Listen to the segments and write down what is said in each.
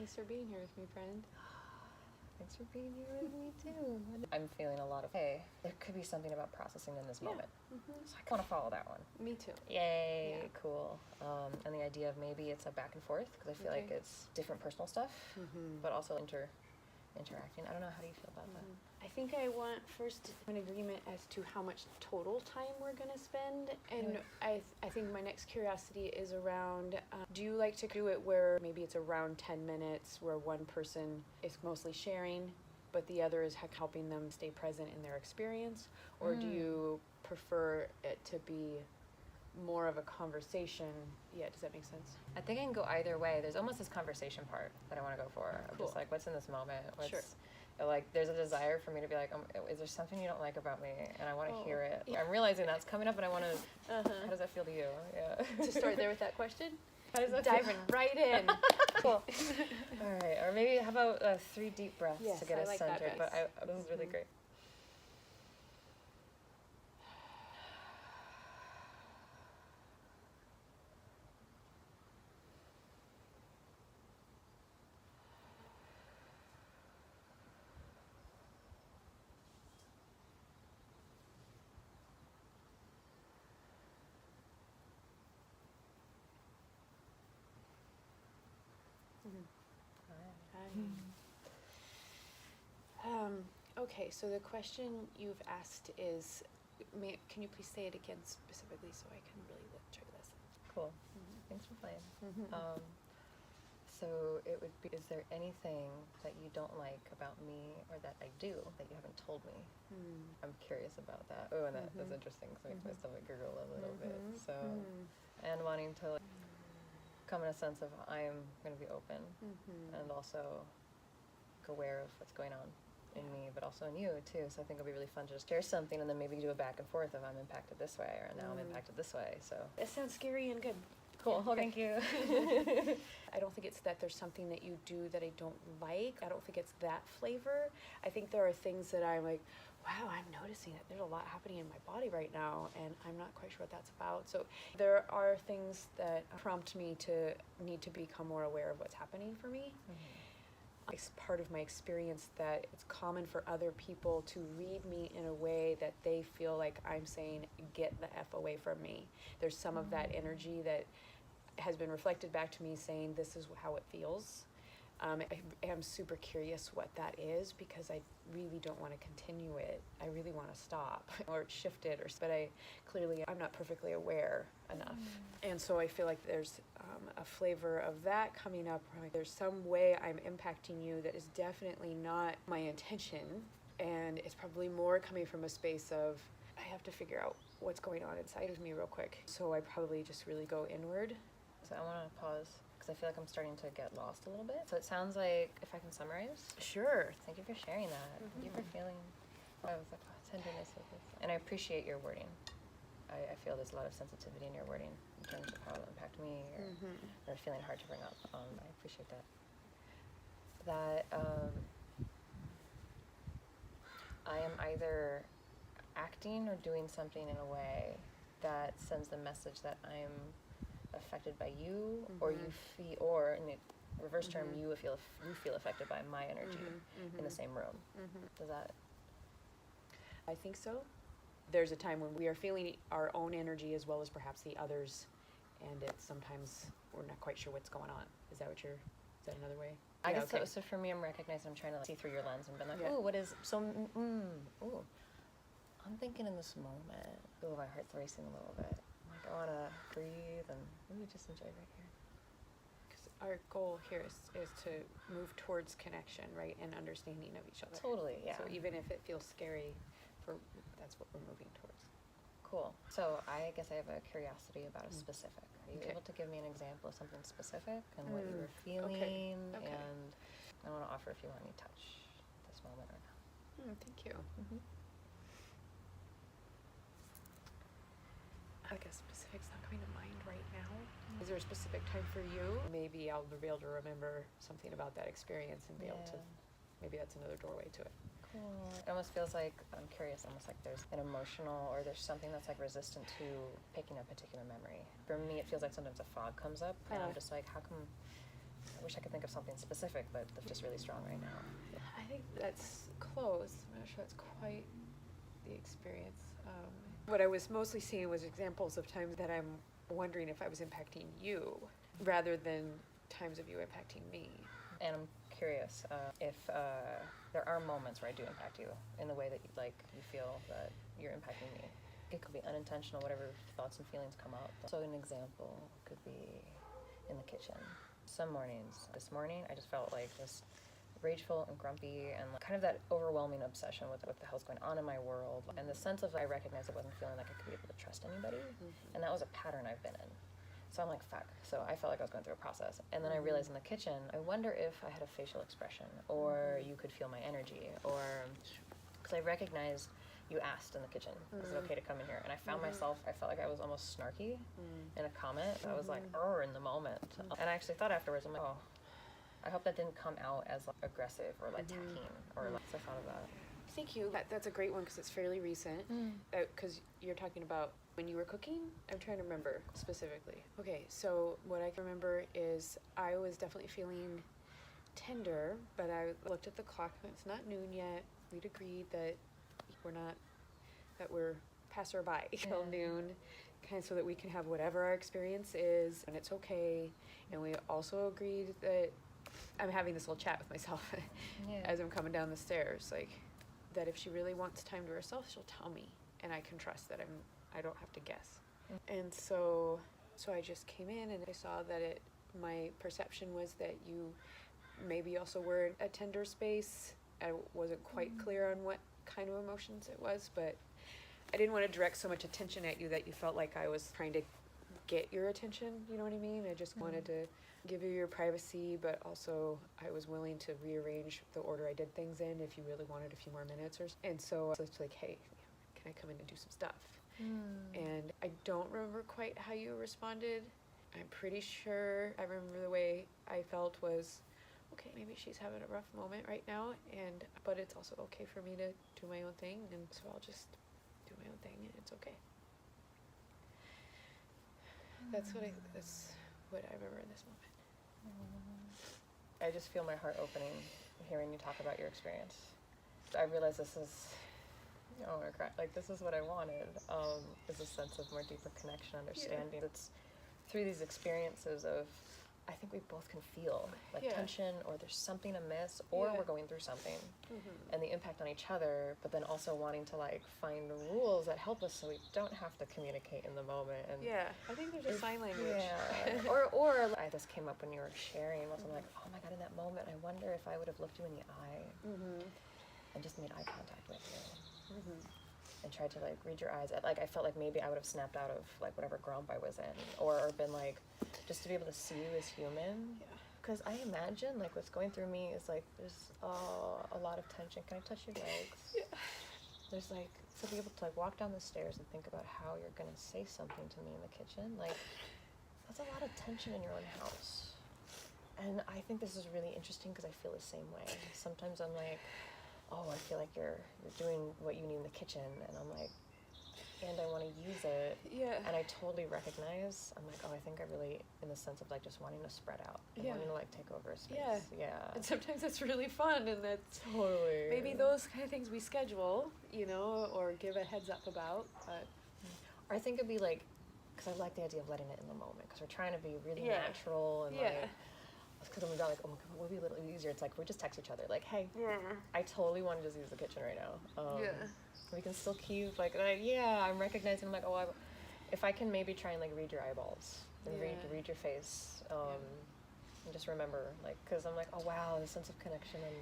Thanks for being here with me, friend. Thanks for being here with me too. I'm feeling a lot of, hey, there could be something about processing in this moment. So I want to follow that one. Me too. Yay, Yeah. cool. And the idea of maybe it's a back and forth, because I feel like it's different personal stuff, but also interacting. I don't know, how do you feel about that? I think I want first an agreement as to how much total time we're going to spend. And I think my next curiosity is around, do you like to do it where maybe it's around 10 minutes where one person is mostly sharing, but the other is helping them stay present in their experience? Or do you prefer it to be more of a conversation? Yeah, does that make sense? I think I can go either way. There's almost this conversation part that I want to go for. I'm just like, what's in this moment? Like, there's a desire for me to be like, is there something you don't like about me? And I want to hear it. Yeah. I'm realizing that's coming up, and I want to, how does that feel to you? Yeah. To start there with that question? How does that Diving right in. Cool. All right. Or maybe, how about 3 deep breaths to get us centered? But this is really great. Okay, so the question you've asked is, can you please say it again specifically so I can really look through this? Cool. Thanks for playing. So it would be, is there anything that you don't like about me or that I do that you haven't told me? I'm curious about that. Oh, and that's interesting because it makes my stomach gurgle a little bit. So, and wanting to come in a sense of I'm going to be open and also aware of what's going on in me, but also in you too. So I think it'll be really fun to just share something and then maybe do a back and forth of I'm impacted this way or now I'm impacted this way. So it sounds scary and good. Cool. Well, thank you. I don't think it's that there's something that you do that I don't like. I don't think it's that flavor. I think there are things that I'm like, wow, I'm noticing that there's a lot happening in my body right now, and I'm not quite sure what that's about. So there are things that prompt me to need to become more aware of what's happening for me. It's part of my experience that it's common for other people to read me in a way that they feel like I'm saying, get the F away from me. There's some of that energy that has been reflected back to me saying, this is how it feels. I am super curious what that is because I really don't want to continue it. I really want to stop or shift it, but I'm not perfectly aware enough. And so I feel like there's a flavor of that coming up. Like there's some way I'm impacting you that is definitely not my intention, and it's probably more coming from a space of I have to figure out what's going on inside of me real quick. So I probably just really go inward. So I want to pause because I feel like I'm starting to get lost a little bit. So it sounds like, if I can summarize. Sure. Thank you for sharing that. Thank you for feeling tenderness of this. And I appreciate your wording. I feel there's a lot of sensitivity in your wording in terms of how it'll impact me or feeling hard to bring up. I appreciate that. I am either acting or doing something in a way that sends the message that I'm affected by you, or you feel, or in the reverse term, you feel affected by my energy in the same room. Does that? I think so. There's a time when we are feeling our own energy as well as perhaps the others, and it's sometimes we're not quite sure what's going on. Is that another way? I guess so. So for me, I'm recognizing I'm trying to see through your lens and be like, oh, what is so? I'm thinking in this moment. Oh, my heart's racing a little bit. I want to breathe and maybe just enjoy right here. Because our goal here is to move towards connection, right, and understanding of each other. Totally, yeah. So even if it feels scary, that's what we're moving towards. Cool. So I guess I have a curiosity about a specific. Are you able to give me an example of something specific and what you were feeling? Okay. And I want to offer if you want any touch this moment or not. Thank you. I guess specific's not coming to mind right now. Is there a specific time for you? Maybe I'll be able to remember something about that experience and be able to, maybe that's another doorway to it. Cool. It almost feels like, I'm curious, almost like there's an emotional, or there's something that's like resistant to picking a particular memory. For me, it feels like sometimes a fog comes up, and I'm just like, how come, wish I could think of something specific, but that's just really strong right now. I think that's close. I'm not sure that's quite the experience. What I was mostly seeing was examples of times that I'm wondering if I was impacting you rather than times of you impacting me. And I'm curious if there are moments where I do impact you in the way that you feel that you're impacting me. It could be unintentional, whatever thoughts and feelings come up. So an example could be in the kitchen. Some mornings, this morning, I just felt like just rageful and grumpy and kind of that overwhelming obsession with the hell's going on in my world. And the sense of I recognized I wasn't feeling like I could be able to trust anybody. And that was a pattern I've been in. So I'm like, fuck. So I felt like I was going through a process. And then I realized in the kitchen, I wonder if I had a facial expression or you could feel my energy or because I recognized you asked in the kitchen, is it okay to come in here? And I found myself, I felt like I was almost snarky in a comment. I was like, in the moment. And I actually thought afterwards, I'm like, oh, I hope that didn't come out as like aggressive or like tacky or like, so I thought of that. Thank you. That's a great one because it's fairly recent. Because you're talking about when you were cooking? I'm trying to remember specifically. Okay, so what I can remember is I was definitely feeling tender, but I looked at the clock and it's not noon yet. We'd agreed that we're passerby till noon, kind of so that we can have whatever our experience is and it's okay. And we also agreed that I'm having this little chat with myself as I'm coming down the stairs, like that if she really wants time to herself, she'll tell me, and I can trust that I don't have to guess. And so I just came in and I saw that my perception was that you maybe also were in a tender space. I wasn't quite clear on what kind of emotions it was, but I didn't want to direct so much attention at you that you felt like I was trying to get your attention, you know what I mean? I just wanted to give you your privacy, but also I was willing to rearrange the order I did things in if you really wanted a few more minutes and so it's like, hey, can I come in and do some stuff? And I don't remember quite how you responded. I'm pretty sure I remember the way I felt was, okay, maybe she's having a rough moment right now, but it's also okay for me to do my own thing, and so I'll just do my own thing, and it's okay. That's what I remember in this moment. I just feel my heart opening hearing you talk about your experience. I realize this is, oh my God, like this is what I wanted, is a sense of more deeper connection, understanding. It's through these experiences of, I think we both can feel like tension or there's something amiss or we're going through something and the impact on each other, but then also wanting to like find rules that help us so we don't have to communicate in the moment. And I think there's a sign language. Or I just came up when you were sharing, I'm like, oh my God, in that moment, I wonder if I would have looked you in the eye and just made eye contact with you. And tried to like read your eyes. Like I felt like maybe I would have snapped out of like whatever grump I was in, or been like, just to be able to see you as human. Because I imagine like what's going through me is like there's a lot of tension. Can I touch your legs? There's like to be able to like walk down the stairs and think about how you're gonna say something to me in the kitchen. Like that's a lot of tension in your own house. And I think this is really interesting because I feel the same way. Sometimes I'm like, oh, I feel like you're doing what you need in the kitchen, and I'm like, and I want to use it. And I totally recognize, I'm like, oh, I think I really, in the sense of like just wanting to spread out and wanting to like take over a space. And sometimes that's really fun, and that's totally maybe those kind of things we schedule, you know, or give a heads up about. But or I think it'd be like, because I like the idea of letting it in the moment, because we're trying to be really natural and like. Because I'm like, oh, it would be a little easier. It's like we just text each other, like, hey, I totally want to just use the kitchen right now. We can still keep like, I'm recognizing. I'm like, oh, if I can maybe try and like read your eyeballs and read your face, and just remember, like, because I'm like, oh wow, the sense of connection and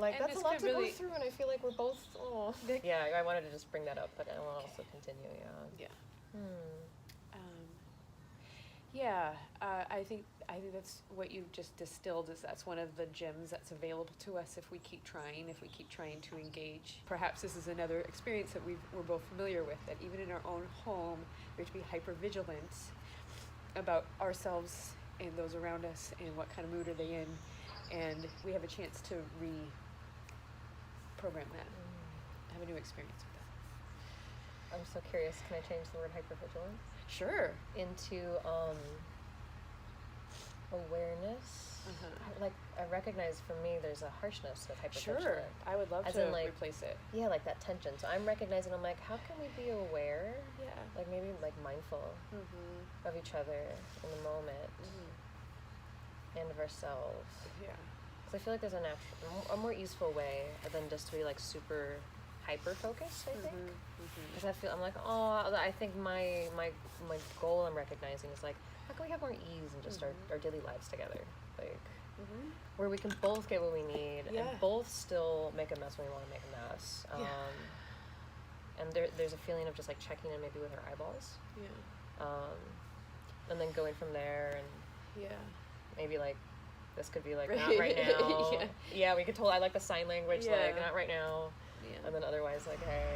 like and that's a lot to go through, and I feel like we're both. I wanted to just bring that up, but I want to also continue. I think that's what you just distilled is that's one of the gems that's available to us if we keep trying to engage. Perhaps this is another experience that we're both familiar with, that even in our own home, we have to be hyper vigilant about ourselves and those around us and what kind of mood are they in, and we have a chance to reprogram that, have a new experience with that. I'm so curious, can I change the word hypervigilance? Sure. Into awareness. I recognize for me there's a harshness with hypertension. Sure, I would love As to in, like, replace it. Yeah, like that tension. So I'm recognizing, I'm like, how can we be aware? Yeah. Like maybe like mindful of each other in the moment and of ourselves. Yeah. Because I feel like there's a more easeful way than just to be like super hyper focused, I think. Because I'm like, oh, I think my goal I'm recognizing is like, how can we have more ease in just our daily lives together? Like, where we can both get what we need and both still make a mess when we want to make a mess. And there's a feeling of just like checking in maybe with our eyeballs. Yeah. And then going from there and maybe like this could be like not right now. Yeah, we could I like the sign language, like not right now. Yeah. And then otherwise like, hey,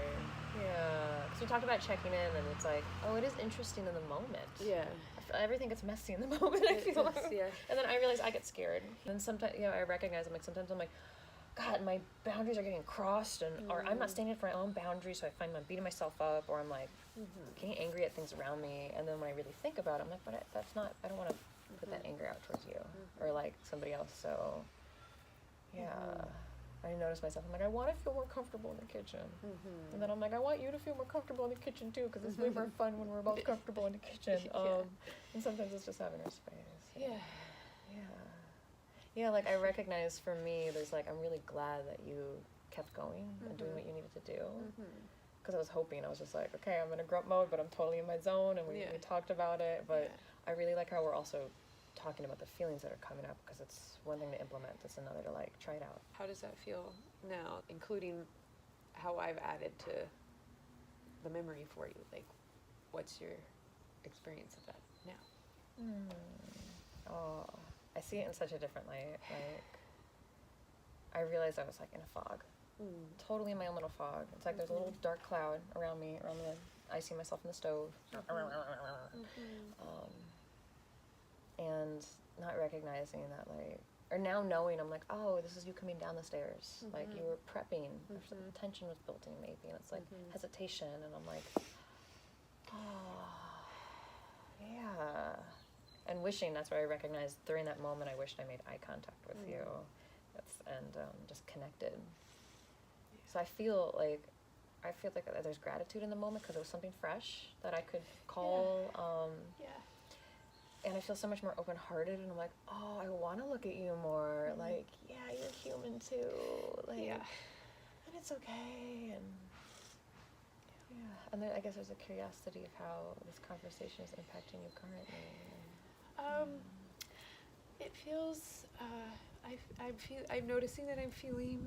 because we talked about checking in and it's like, oh, it is interesting in the moment. Yeah. Everything gets messy in the moment, I feel like. Yeah. And then I realize I get scared. And sometimes, I recognize, sometimes I'm like, God, my boundaries are getting crossed, or I'm not standing for my own boundaries, so I find I'm beating myself up, or I'm like getting angry at things around me. And then when I really think about it, I'm like, but that's not, I don't want to put that anger out towards you or like somebody else. So, I notice myself, I'm like, I want to feel more comfortable in the kitchen. And then I'm like, I want you to feel more comfortable in the kitchen too, because it's way more fun when we're both comfortable in the kitchen. And sometimes it's just having our space. Yeah, like I recognize for me, there's like, I'm really glad that you kept going and doing what you needed to do. Because I was hoping, I was just like, okay, I'm in a grump mode, but I'm totally in my zone, and we talked about it. But I really like how we're also talking about the feelings that are coming up, because it's one thing to implement, it's another to like try it out. How does that feel now, including how I've added to the memory for you? Like, what's your experience of that now? Oh, I see it in such a different light. Like, I realized I was like in a fog, totally in my own little fog. It's like there's a little dark cloud around me, I see myself in the stove. And not recognizing that, like, or now knowing, I'm like, oh, this is you coming down the stairs. Like, you were prepping, some tension was building maybe, and it's like hesitation, and I'm like, oh, yeah. And wishing, that's where I recognized during that moment, I wished I made eye contact with you. And just connected. So I feel like there's gratitude in the moment, because it was something fresh that I could call. And I feel so much more open-hearted, and I'm like, oh, I want to look at you more. Like, yeah, you're human too. Like, and it's okay. And then I guess there's a curiosity of how this conversation is impacting you currently. It feels, I'm noticing that I'm feeling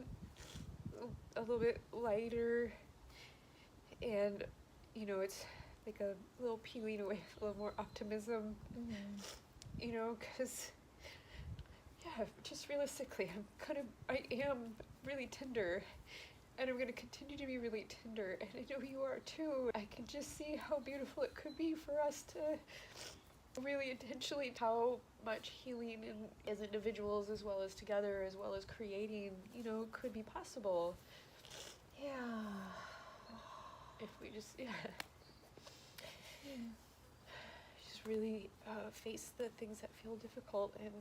a little bit lighter, and, it's like a little peeling away, a little more optimism, because, just realistically, I am really tender, and I'm going to continue to be really tender, and I know you are too. I can just see how beautiful it could be for us to really intentionally, how much healing as individuals, as well as together, as well as creating, could be possible. Yeah. If we just, just really face the things that feel difficult and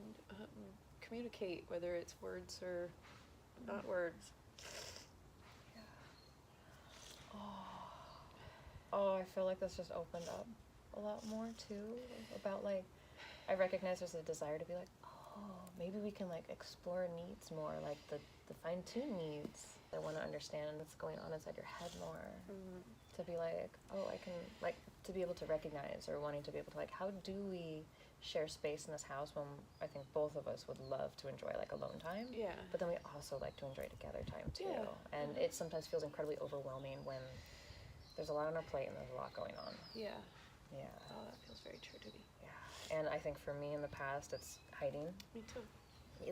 communicate, whether it's words or not words. Oh, I feel like this just opened up a lot more too, about like, I recognize there's a desire to be like, oh, maybe we can like explore needs more, like the fine-tuned needs. I want to understand what's going on inside your head more. To be like, oh, I can, like, to be able to recognize, or wanting to be able to, like, how do we share space in this house when I think both of us would love to enjoy, like, alone time? Yeah. But then we also like to enjoy together time, too. Yeah. And it sometimes feels incredibly overwhelming when there's a lot on our plate and there's a lot going on. Yeah. Yeah. Oh, that feels very true to me. Yeah. And I think for me in the past, it's hiding. Me too.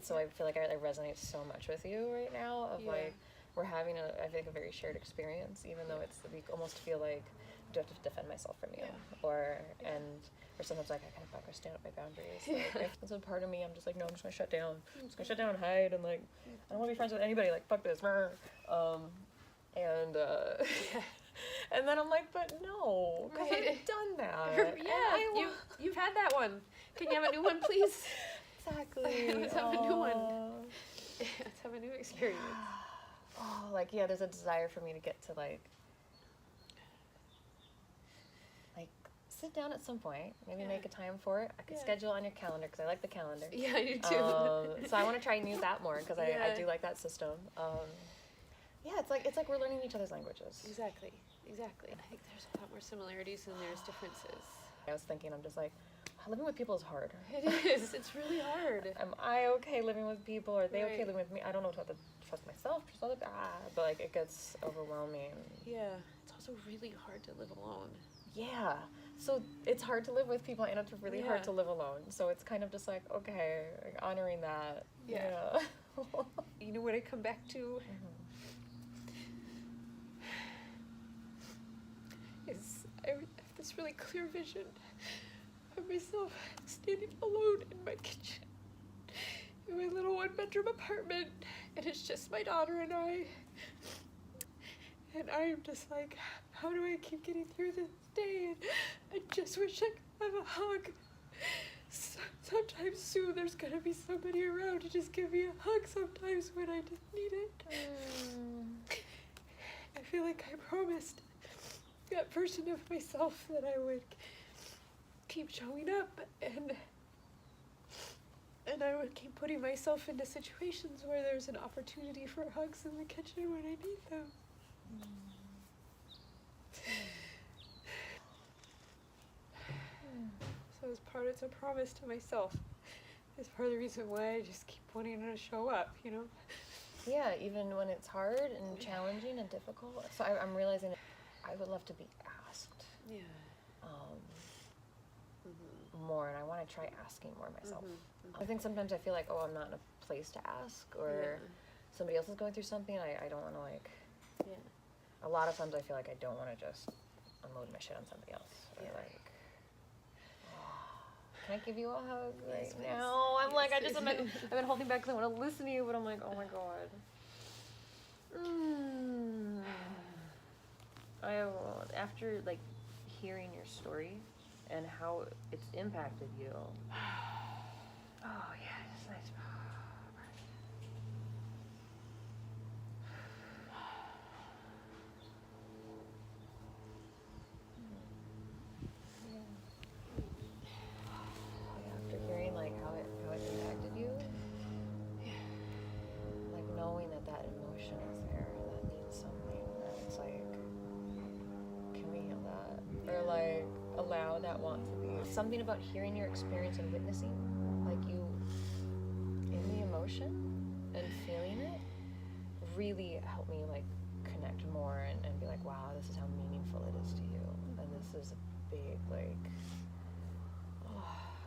So I feel like I resonate so much with you right now, of like, we're having I think a very shared experience, even though we almost feel like I do have to defend myself from you, or sometimes like I kind of have to stand up my boundaries. Like, there's a part of me, I'm just like, no, I'm just gonna shut down. I'm just gonna shut down and hide, and like, I don't want to be friends with anybody. Like, fuck this. And then I'm like, but no, because I've done that. You've had that one. Can you have a new one, please? Exactly. Let's have a new one. Let's have a new experience. Oh, like, yeah, there's a desire for me to get to, like, sit down at some point, maybe make a time for it. I could schedule on your calendar, because I like the calendar. Yeah, I do too. So I want to try and use that more, because I do like that system. Yeah, it's like we're learning each other's languages. Exactly. I think there's a lot more similarities than there's differences. I was thinking, I'm just like, living with people is hard. It is. It's really hard. Am I okay living with people? Are they okay living with me? I don't know what to trust myself, trust other people. But, like, it gets overwhelming. Yeah. It's also really hard to live alone. Yeah. So it's hard to live with people, and it's really hard to live alone. So it's kind of just like, okay, like, honoring that. Yeah. You know what I come back to? Is I have this really clear vision of myself standing alone in my kitchen in my little one-bedroom apartment, and it's just my daughter and I am just like, how do I keep getting through this day? And I just wish I could have a hug. Sometime soon there's gonna be somebody around to just give me a hug sometimes when I just need it. I feel like I promised that version of myself that I would keep showing up, and I would keep putting myself into situations where there's an opportunity for hugs in the kitchen when I need them. So it's a promise to myself. It's part of the reason why I just keep wanting to show up, you know? Yeah, even when it's hard and challenging and difficult. So I'm realizing I would love to be asked. Yeah. More, and I want to try asking more myself. I think sometimes I feel like, oh, I'm not in a place to ask, or somebody else is going through something. I don't want to, like. Yeah. A lot of times I feel like I don't want to just unload my shit on somebody else. Or like, can I give you a hug right now? I'm like, I've been holding back because I want to listen to you, but I'm like, oh my god. After, like, hearing your story and how it's impacted you. Oh yeah, it's nice. After hearing, like, how it impacted you, like, knowing that emotion is there, that means something, that it's like, can we heal that? Or, like, allow that want to be. Something about hearing your experience and witnessing, like, you in the emotion and feeling it, really helped me, like, connect more and be like, wow, this is how meaningful it is to you. And this is a big, like,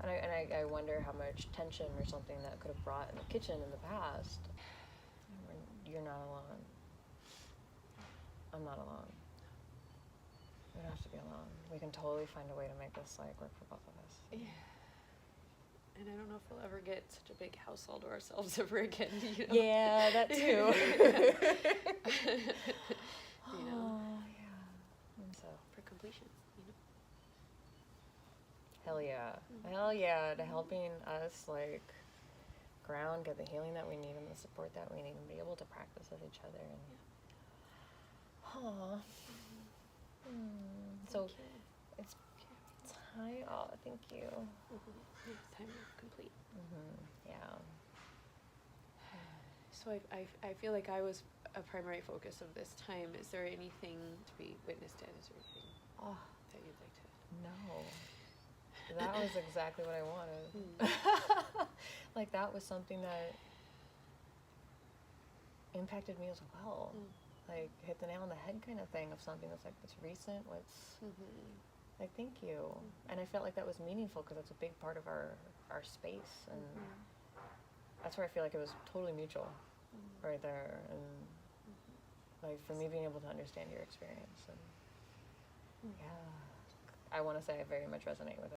and I wonder how much tension or something that could have brought in the kitchen in the past. You're not alone. I'm not alone. We don't have to be alone. We can totally find a way to make this, like, work for both of us. Yeah. And I don't know if we'll ever get such a big household to ourselves ever again, you know? Yeah, that too. You know? Yeah. And so, for completion, you know? hell yeah. Hell yeah to helping us, like, ground, get the healing that we need and the support that we need, and be able to practice with each other. And so it's time. Oh, thank you. It's time to complete. Yeah. So I feel like I was a primary focus of this time. Is there anything to be witnessed in? Is there anything that you'd like to? No. That was exactly what I wanted. Like, that was something that impacted me as well. Like, hit the nail on the head kind of thing of something that's, like, that's recent, like, thank you. And I felt like that was meaningful because that's a big part of our space, and that's where I feel like it was totally mutual right there. And like, for me being able to understand your experience, and yeah, I want to say I very much resonate with it.